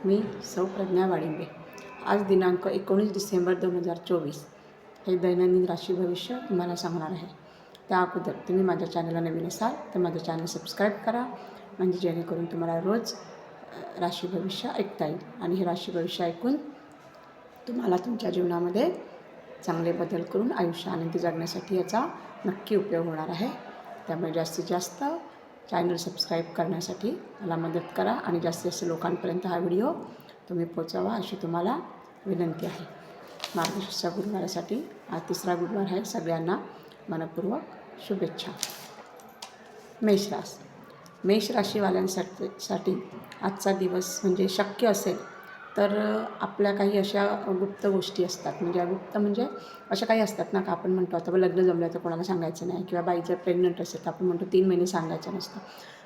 मी सौ प्रज्ञा वाळिंबे. आज दिनांक 19 डिसेंबर 2024 हे दैनंदिन राशी भविष्य तुम्हाला सांगणार आहे. त्या अगोदर तुम्ही माझ्या चॅनलला नवीन असाल तर माझं चॅनल सबस्क्राईब करा, म्हणजे जेणेकरून तुम्हाला रोज राशी भविष्य ऐकता येईल आणि हे राशी भविष्य ऐकून तुम्हाला तुमच्या जीवनामध्ये चांगले बदल करून आयुष्य आनंदी जगण्यासाठी याचा नक्की उपयोग होणार आहे. त्यामुळे जास्तीत जास्त चॅनल सबस्क्राईब करण्यासाठी मला मदत करा आणि जास्तीत जास्त लोकांपर्यंत हा व्हिडिओ तुम्ही पोहोचवा अशी तुम्हाला विनंती आहे. मार्गशीर्ष गुरुवारासाठी आज 3रा गुरुवार आहे. सगळ्यांना मनपूर्वक शुभेच्छा. मेष राशीवाल्यांसाठी आजचा दिवस म्हणजे शक्य असेल तर आपल्या काही अशा गुप्त गोष्टी असतात, म्हणजे गुप्त म्हणजे अशा काही असतात ना, का आपण म्हणतो आता लग्न जमलं तर कोणाला सांगायचं नाही, किंवा बाई जर प्रेग्नंट असेल तर आपण म्हणतो 3 महिने सांगायचं नसतं.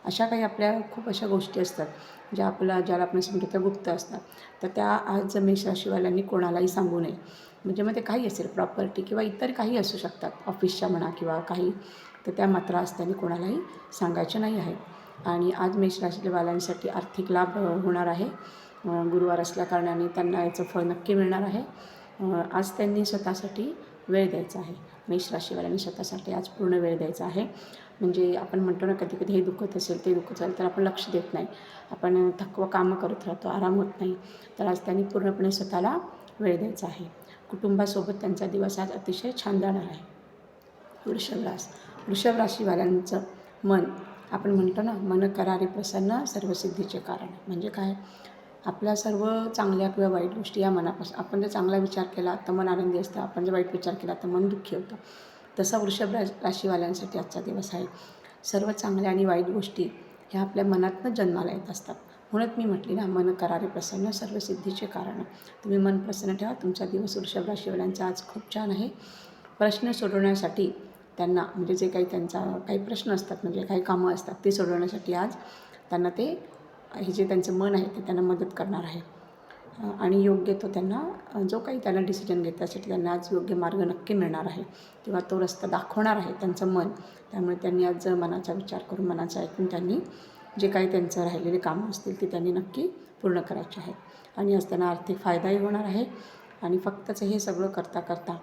अशा काही आपल्या खूप अशा गोष्टी असतात ज्याला आपण समजतो त्या गुप्त असतात. तर त्या आज मेष राशीवाल्यांनी कोणालाही सांगू नये. म्हणजे मग ते काही असेल, प्रॉपर्टी किंवा इतर काही असू शकतात, ऑफिसच्या म्हणा किंवा काही, तर त्या मात्र आज त्यांनी कोणालाही सांगायच्या नाही आहेत. आणि आज मेष राशीवाल्यांसाठी आर्थिक लाभ होणार आहे. गुरुवार असल्याकारणाने त्यांना याचं फळ नक्की मिळणार आहे. आज त्यांनी स्वतःसाठी वेळ द्यायचा आहे. मेष राशीवाल्यांनी स्वतःसाठी आज पूर्ण वेळ द्यायचा आहे. म्हणजे आपण म्हणतो ना, कधी कधी हे दुखत असेल ते दुखत असेल तर आपण लक्ष देत नाही, आपण थकवा कामं करत राहतो, आराम होत नाही. तर आज त्यांनी पूर्णपणे स्वतःला वेळ द्यायचा आहे. कुटुंबासोबत त्यांचा दिवस आज अतिशय छान जाणार आहे. वृषभ राशीवाल्यांचं मन, आपण म्हणतो ना, मन करारी प्रसन्न सर्व सिद्धीचे कारण. म्हणजे काय, आपल्या सर्व चांगल्या किंवा वाईट गोष्टी या मनापासून, आपण जर चांगला विचार केला तर मन आनंदी असतं, आपण जर वाईट विचार केला तर मन दुःखी होतं. तसा वृषभ राशीवाल्यांसाठी आजचा दिवस आहे. सर्व चांगल्या आणि वाईट गोष्टी ह्या आपल्या मनातनं जन्माला येत असतात. म्हणून मी म्हटली ना, मन करारे प्रसन्न सर्व सिद्धीचे कारण. तुम्ही मन प्रसन्न ठेवा. तुमचा दिवस वृषभ राशीवाल्यांचा आज खूप छान आहे. प्रश्न सोडवण्यासाठी त्यांना, म्हणजे जे काही त्यांचा काही प्रश्न असतात, म्हणजे काही कामं असतात, ते सोडवण्यासाठी आज त्यांना हे जे त्यांचं मन आहे ते त्यांना मदत करणार आहे. आणि योग्य तो त्यांना जो काही त्यांना डिसिजन घेण्यासाठी त्यांना आज योग्य मार्ग नक्की मिळणार आहे, किंवा तो रस्ता दाखवणार आहे त्यांचं मन. त्यामुळे त्यांनी आज मनाचा विचार करून, मनाचं ऐकून त्यांनी जे काही त्यांचं राहिलेले कामं असतील ते त्यांनी नक्की पूर्ण करायचे आहेत. आणि आज त्यांना आर्थिक फायदाही होणार आहे. आणि फक्तच हे सगळं करता करता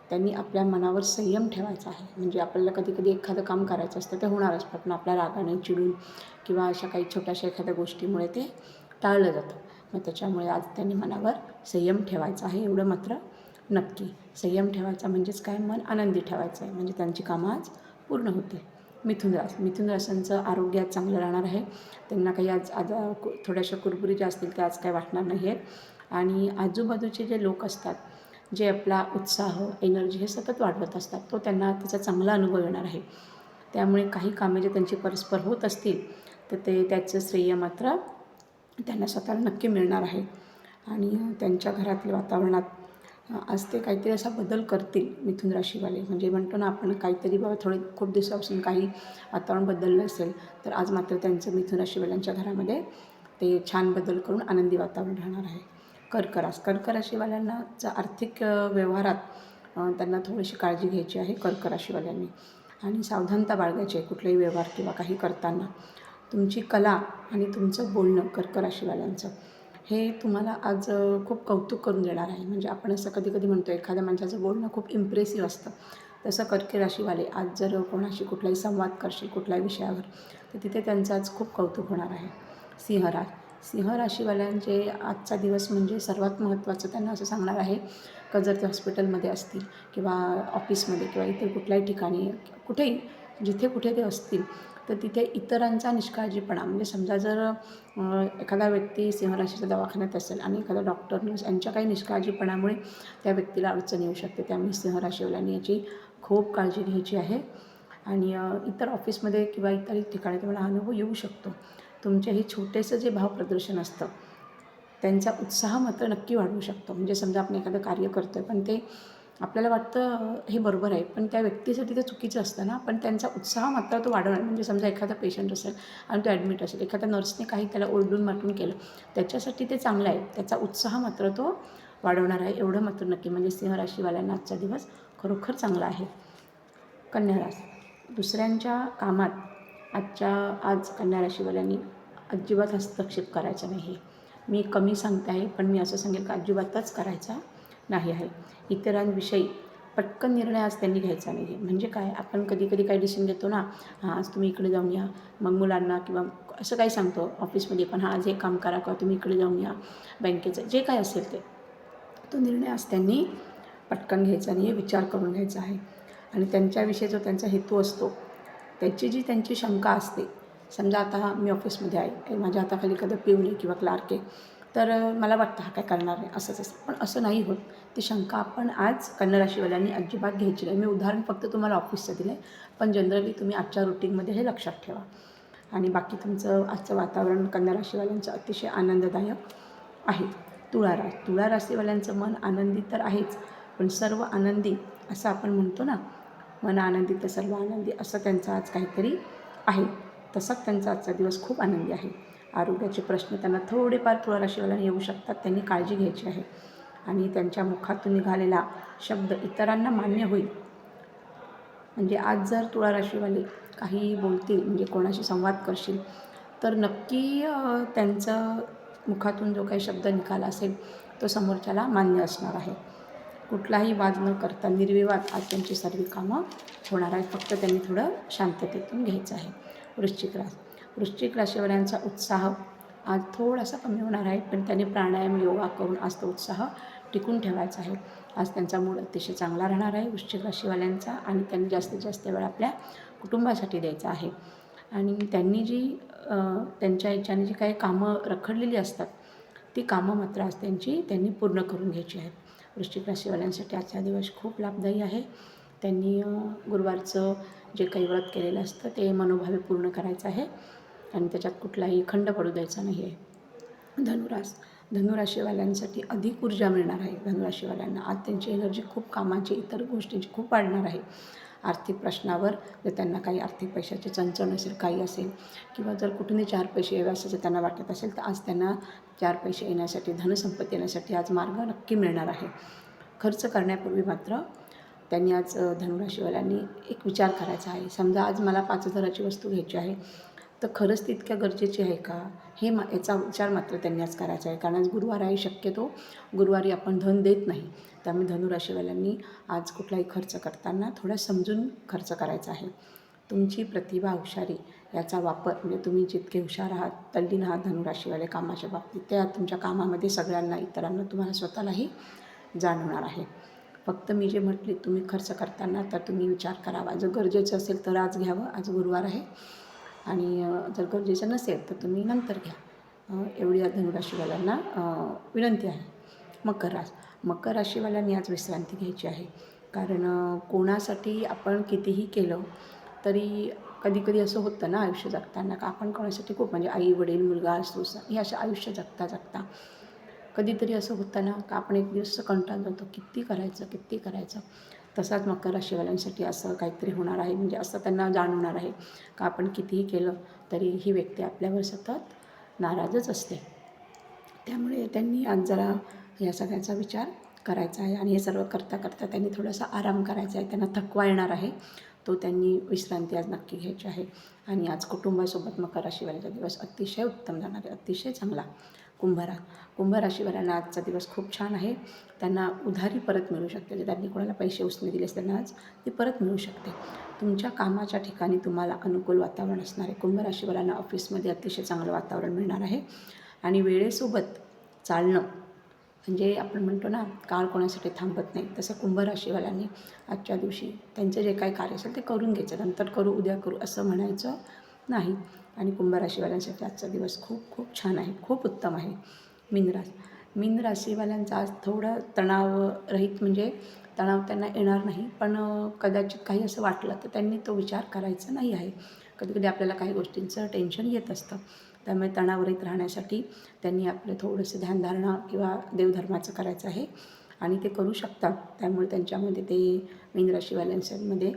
त्यांनी आपल्या मनावर संयम ठेवायचा आहे. म्हणजे आपल्याला कधी कधी एखादं काम करायचं असतं, ते होणारच, पण आपल्या रागाने चिडून किंवा अशा काही छोट्याशा एखाद्या गोष्टीमुळे ते टाळलं जातं. मग त्याच्यामुळे आज त्यांनी मनावर संयम ठेवायचा आहे, एवढं मात्र नक्की. संयम ठेवायचा म्हणजेच काय, मन आनंदी ठेवायचं आहे, म्हणजे त्यांची कामं आज पूर्ण होतील. मिथुन राशींचं आरोग्य आज चांगलं राहणार आहे. त्यांना काही आज थोड्याशा कुरबुरी ज्या असतील त्या आज काही वाटणार नाही आहेत. आणि आजूबाजूचे जे लोक असतात, जे आपला उत्साह, एनर्जी हे सतत वाढवत असतात, तो त्यांना त्याचा चांगला अनुभव येणार आहे. त्यामुळे काही कामे जे त्यांची परस्पर होत असतील तर त्याचं श्रेय मात्र त्यांना स्वतःला नक्की मिळणार आहे. आणि त्यांच्या घरातल्या वातावरणात आज ते काहीतरी असा बदल करतील मिथुन राशीवाले. म्हणजे म्हणतो ना आपण, काहीतरी बाबा खूप दिवसापासून काही वातावरण बदललं असेल तर आज मात्र त्यांचं मिथुन राशीवाल्यांच्या घरामध्ये ते छान बदल करून आनंदी वातावरण राहणार आहे. कर्क राशीवाल्यांना आर्थिक व्यवहारात त्यांना थोडीशी काळजी घ्यायची आहे कर्क राशीवाल्यांनी, आणि सावधानता बाळगायची आहे कुठलेही व्यवहार किंवा काही करताना. तुमची कला आणि तुमचं बोलणं कर्क राशीवाल्यांचं हे तुम्हाला आज खूप कौतुक करून देणार आहे. म्हणजे आपण असं कधी कधी म्हणतो एखाद्या माणसाचं बोलणं खूप इम्प्रेसिव्ह असतं, तसं कर्क राशीवाले आज जर कोणाशी कुठलाही संवाद करशील कुठल्याही विषयावर तर तिथे त्यांचं आज खूप कौतुक होणार आहे. सिंह राशीवाल्यांचे आजचा दिवस म्हणजे सर्वात महत्त्वाचं त्यांना असं सांगणार आहे का, जर ते हॉस्पिटलमध्ये असतील किंवा ऑफिसमध्ये किंवा इतर कुठल्याही ठिकाणी, कुठेही जिथे कुठे ते असतील तर तिथे इतरांचा निष्काळजीपणा, म्हणजे समजा जर एखादा व्यक्ती सिंहराशीच्या दवाखान्यात असेल आणि एखादा डॉक्टर नर्स यांच्या काही निष्काळजीपणामुळे त्या व्यक्तीला अडचण येऊ शकते. त्यामुळे सिंहराशीवाल्यांनी याची खूप काळजी घ्यायची आहे. आणि इतर ऑफिसमध्ये किंवा इतर ठिकाणी तुम्हाला अनुभव येऊ शकतो. तुमचे हे छोटेसं जे भावप्रदर्शन असतं त्यांचा उत्साह मात्र नक्की वाढवू शकतो. म्हणजे समजा आपण एखादं कार्य करतो आहे, पण ते आपल्याला वाटतं हे बरोबर आहे, पण त्या व्यक्तीसाठी ते चुकीचं असतं ना, पण त्यांचा उत्साह मात्र तो वाढवणार. म्हणजे समजा एखादा पेशंट असेल आणि तो ॲडमिट असेल, एखाद्या नर्सने काही त्याला ओरडून माटून केलं, त्याच्यासाठी ते चांगलं आहे, त्याचा उत्साह मात्र तो वाढवणार आहे, एवढं मात्र नक्की. म्हणजे सिंह राशीवाल्यांना आजचा दिवस खरोखर चांगला आहे. कन्या राशी, दुसऱ्यांच्या कामात आज कन्या राशीवाल्यांनी अजिबात हस्तक्षेप करायचा नाही. मी कमी सांगते आहे, पण मी असं सांगेल का अजिबातच करायचा नाही आहे. इतरांविषयी पटकन निर्णय आज त्यांनी घ्यायचा नाही आहे. म्हणजे काय, आपण कधी कधी काही डिसिजन घेतो ना, हां आज तुम्ही इकडे जाऊन या, मग मुलांना किंवा असं काही सांगतो ऑफिसमध्ये पण, हां आज हे काम करा किंवा तुम्ही इकडे जाऊन या, बँकेचं जे काय असेल ते, तो निर्णय आज त्यांनी पटकन घ्यायचा नाही आहे, विचार करून घ्यायचा आहे. आणि त्यांच्याविषयी जो त्यांचा हेतू असतो, त्यांची शंका असते. समजा आता मी ऑफिसमध्ये आहे, माझ्या हाताखाली एखादं पिऊन आहे किंवा क्लार्क आहे, तर मला वाटतं हा काय करणार नाही असंच असतं, पण असं नाही होत. ती शंका आपण आज कन्या राशीवाल्यांनी अजिबात घ्यायची नाही. मी उदाहरण फक्त तुम्हाला ऑफिसचं दिलं आहे, पण जनरली तुम्ही आजच्या रुटीनमध्ये हे लक्षात ठेवा. आणि बाकी तुमचं आजचं वातावरण कन्या राशीवाल्यांचं अतिशय आनंददायक आहे. तुळा राशीवाल्यांचं मन आनंदी तर आहेच, पण सर्व आनंदी असं आपण म्हणतो ना, मन आनंदी तर सर्व आनंदी, असं त्यांचं आज काहीतरी आहे. तसाच त्यांचा आजचा दिवस खूप आनंदी आहे. आरोग्याचे प्रश्न त्यांना थोडेफार तुळा राशीवाल्यांना येऊ शकतात, त्यांनी काळजी घ्यायची आहे. आणि त्यांच्या मुखातून निघालेला शब्द इतरांना मान्य होईल. म्हणजे आज जर तुळा राशीवाले काही बोलतील, म्हणजे कोणाशी संवाद करशील, तर नक्की त्यांचं मुखातून जो काही शब्द निघाला असेल तो समोरच्याला मान्य असणार आहे. कुठलाही वाद न करता निर्विवाद आज त्यांची सर्व कामं होणार आहेत. फक्त त्यांनी थोडं शांततेतून घ्यायचं आहे. वृश्चिक राशीवाल्यांचा उत्साह आज थोडासा कमी होणार आहे, पण त्यांनी प्राणायाम योगा करून आज तो उत्साह टिकून ठेवायचा आहे. आज त्यांचा मूड अतिशय चांगला राहणार आहे वृश्चिक राशीवाल्यांचा, आणि त्यांनी जास्तीत जास्त वेळ आपल्या कुटुंबासाठी द्यायचा आहे. आणि त्यांनी त्यांच्या याच्याने जी काही कामं रखडलेली असतात, ती कामं मात्र आज त्यांनी पूर्ण करून घ्यायची आहेत. वृश्चिक राशीवाल्यांसाठी आजचा दिवस खूप लाभदायी आहे. त्यांनी गुरुवारचं जे काही व्रत केलेलं असतं ते मनोभावे पूर्ण करायचं आहे, आणि त्याच्यात कुठलाही खंड पडू द्यायचा नाही आहे. धनुराशीवाल्यांसाठी अधिक ऊर्जा मिळणार आहे. धनुराशीवाल्यांना आज त्यांची एनर्जी खूप कामाची, इतर गोष्टींची खूप वाढणार आहे. आर्थिक प्रश्नावर जर त्यांना काही आर्थिक पैशाची चणचण असेल, काही असेल, किंवा जर कुठूनही 4 पैसे यावे असं जर त्यांना वाटत असेल, तर आज त्यांना 4 पैसे येण्यासाठी, धनसंपत्ती येण्यासाठी आज मार्ग नक्की मिळणार आहे. खर्च करण्यापूर्वी मात्र त्यांनी आज धनुराशीवाल्यांनी एक विचार करायचा आहे. समजा आज मला 5,000ची वस्तू घ्यायची आहे, तर खरंच ती इतक्या गरजेची आहे का, याचा विचार मात्र त्यांनी आज करायचा आहे. कारण आज गुरुवार आहे, शक्यतो गुरुवारी आपण धन देत नाही. त्यामुळे धनुराशीवाल्यांनी आज कुठलाही खर्च करताना थोडा समजून खर्च करायचा आहे. तुमची प्रतिभा, हुशारी याचा वापर, म्हणजे तुम्ही जितके हुशार आहात, तल्लीन आहात धनुराशीवाले कामाच्या बाबतीत, त्या तुमच्या कामामध्ये सगळ्यांना, इतरांना, तुम्हाला स्वतःलाही जाणवणार आहे. फक्त मी जे म्हटले, तुम्ही खर्च करताना तर तुम्ही विचार करावा. जर गरजेचं असेल तर आज घ्यावं, आज गुरुवार आहे, आणि जर गरजेचं नसेल तर तुम्ही नंतर घ्या, एवढी धनुराशीवाल्यांना विनंती आहे. मकर राशीवाल्यांनी आज विश्रांती घ्यायची आहे. कारण कोणासाठी आपण कितीही केलं तरी कधी कधी असं होतं ना आयुष्य जगताना, का आपण कोणासाठी खूप, म्हणजे आई वडील, मुलगा, सूस, हे असं आयुष्य जगता कधीतरी असं होतं ना, का आपण एक दिवस कंटाळून जातो, किती करायचं. तसाच मकर राशीवाल्यांसाठी असं काहीतरी होणार आहे. म्हणजे असं त्यांना जाणवणार आहे का आपण कितीही केलं तरी ही व्यक्ती आपल्यावर सतत नाराजच असते. त्यामुळे त्यांनी आज जरा या सगळ्याचा विचार करायचा आहे, आणि हे सर्व करता त्यांनी थोडासा आराम करायचा आहे. त्यांना थकवा येणार आहे, तो त्यांनी विश्रांती आज नक्की घ्यायची आहे. आणि आज कुटुंबासोबत मकर राशीवाल्यांचा दिवस अतिशय उत्तम जाणार आहे, अतिशय चांगला. कुंभ राशीवाल्यांना आजचा दिवस खूप छान आहे. त्यांना उधारी परत मिळू शकते. जर त्यांनी कोणाला पैसे उसने दिलेस त्यांना आज ती परत मिळू शकते. तुमच्या कामाच्या ठिकाणी तुम्हाला अनुकूल वातावरण असणार आहे. कुंभ राशीवाल्यांना ऑफिसमध्ये अतिशय चांगलं वातावरण मिळणार आहे. आणि वेळेसोबत चालणं, म्हणजे आपण म्हणतो ना, काळ कोणासाठी थांबत नाही, तसं कुंभ राशीवाल्यांनी आजच्या दिवशी त्यांचं जे काही कार्य असेल ते करून घ्यायचं. नंतर करू, उद्या करू असं म्हणायचं नाही. आणि कुंभ राशीवाल्यांसाठी आजचा दिवस खूप खूप छान आहे, खूप उत्तम आहे. मीन राशीवाल्यांचा आज थोडं तणावरहित, म्हणजे तणाव त्यांना येणार नाही, पण कदाचित काही असं वाटलं तर त्यांनी तो विचार करायचा नाही आहे. कधी आपल्याला काही गोष्टींचं टेन्शन येत असतं, त्यामुळे तणावरहित राहण्यासाठी त्यांनी आपलं थोडंसं ध्यानधारणा किंवा देवधर्माचं करायचं आहे, आणि ते करू शकतात. त्यामुळे त्यांच्यामध्ये ते मीन राशीवाल्यांमध्ये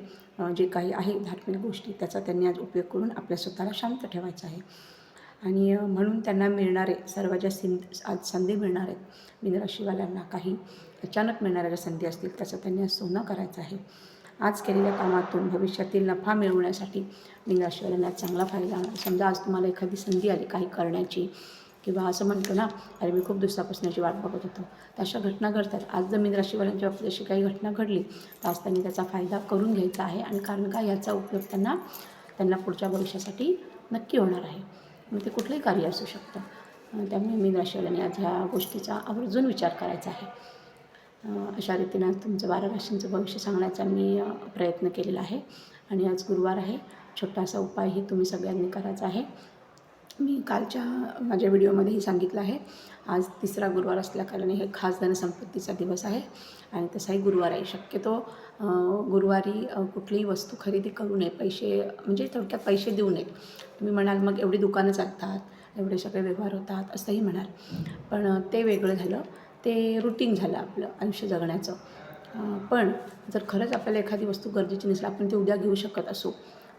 जे काही आहे धार्मिक गोष्टी, त्याचा त्यांनी आज उपयोग करून आपल्या स्वतःला शांत ठेवायचं आहे. आणि म्हणून त्यांना मिळणारे सर्व ज्या आज संधी मिळणार आहेत मीन राशीवाल्यांना, काही अचानक मिळणाऱ्या ज्या संधी असतील त्याचं त्यांनी आज सोनं करायचं आहे. आज केलेल्या कामातून भविष्यातील नफा मिळवण्यासाठी मीन राशीवाल्यांना चांगला फायदा होणार. समजा आज तुम्हाला एखादी संधी आली काही करण्याची, किंवा असं म्हणतो ना, अरे मी खूप दिवसापासून याची वाट बघत होतो. तर अशा घटना घडतात. आज जर मीन राशीवाल्यांच्या बाबतीत अशी काही घटना घडली तर आज त्यांनी त्याचा फायदा करून घ्यायचा आहे. आणि कारण का याचा उपयोग त्यांना पुढच्या भविष्यासाठी नक्की होणार आहे. मग ते कुठलंही कार्य असू शकतं. त्यामुळे मीन राशीवाल्यांनी आज ह्या गोष्टीचा आवर्जून विचार करायचा आहे. अशा रीतीनं तुमचं 12 राशींचं भविष्य सांगण्याचा मी प्रयत्न केलेला आहे. आणि आज गुरुवार आहे. छोटासा उपायही तुम्ही सगळ्यांनी करायचा आहे. मी कालच्या माझ्या व्हिडिओमध्येही सांगितलं आहे. आज तिसरा गुरुवार असल्याकारणाने हे खास धनसंपत्तीचा दिवस आहे. आणि तसाही गुरुवार आहे. शक्यतो गुरुवारी कुठलीही वस्तू खरेदी करू नये. पैसे म्हणजे थोडक्यात पैसे देऊ नयेत. तुम्ही म्हणाल मग एवढी दुकानं चालतात, एवढे सगळे व्यवहार होतात असंही म्हणाल. पण ते वेगळं झालं. ते रुटीन झालं आपलं आयुष्य जगण्याचं. पण जर खरंच आपल्याला एखादी वस्तू गरजेची नसेल, आपण ती उद्या घेऊ शकत असू,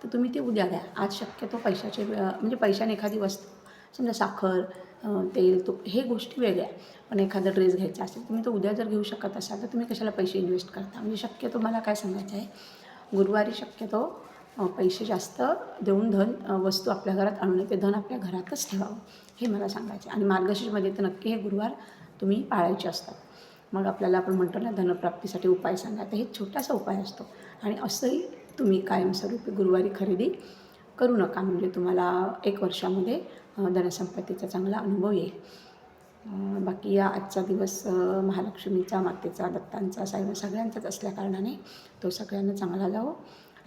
तर तुम्ही ते उद्या घ्या. आज शक्यतो पैशाचे म्हणजे पैशाने एखादी वस्तू समजा साखर, तेल, तूप हे गोष्टी वेगळ्या. पण एखादा ड्रेस घ्यायचा असेल तुम्ही तो उद्या जर घेऊ शकत असाल तर तुम्ही कशाला पैसे इन्व्हेस्ट करता. म्हणजे शक्यतो मला काय सांगायचं आहे, गुरुवारी शक्यतो पैसे जास्त देऊन वस्तू आपल्या घरात आणू नये. ते धन आपल्या घरातच ठेवावं हे मला सांगायचं आहे. आणि मार्गशीर्षमध्ये तर नक्की हे गुरुवार तुम्ही पाळायचे असतात. मग आपल्याला आपण म्हणतो ना धनप्राप्तीसाठी उपाय सांगा, तर हे छोटासा उपाय असतो. आणि असंही तुम्ही कायमस्वरूपी गुरुवारी खरेदी करू नका. म्हणजे तुम्हाला 1 वर्षामध्ये धनसंपत्तीचा चांगला अनुभव येईल. बाकी या आजचा दिवस महालक्ष्मीचा, मातेचा, दत्तांचा, साईबाबा सगळ्यांचाच असल्याकारणाने तो सगळ्यांना चांगला जावो.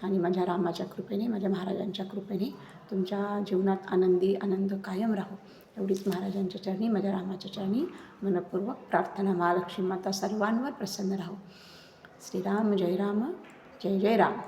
आणि माझ्या रामाच्या कृपेने, माझ्या महाराजांच्या कृपेने तुमच्या जीवनात आनंद कायम राहो एवढीच महाराजांच्या चरणी, माझ्या रामाच्या चरणी मनपूर्वक प्रार्थना. महालक्ष्मी माता सर्वांवर प्रसन्न राहो. श्रीराम जय राम, जय जय राम.